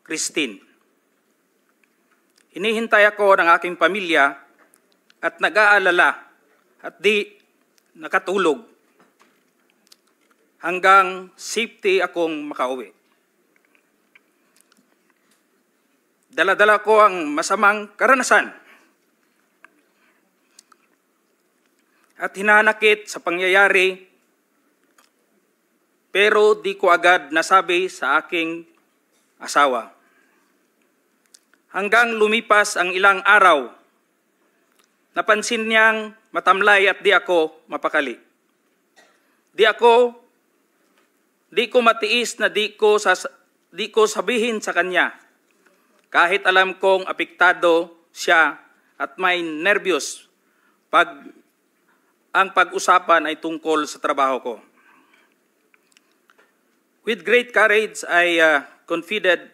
Christine. Hinihintay ako ng aking pamilya at nag-aalala at di nakatulog hanggang safety akong makauwi. Dala-dala ko ang masamang karanasan at hinanakit sa pangyayari, pero di ko agad nasabi sa aking asawa. Hanggang lumipas ang ilang araw, napansin niyang matamlay at di ako mapakali. Di ko matiis na di ko sabihin sa kanya, kahit alam kong apektado siya at may nervyos pag ang pag-usapan ay tungkol sa trabaho ko. With great courage, I confided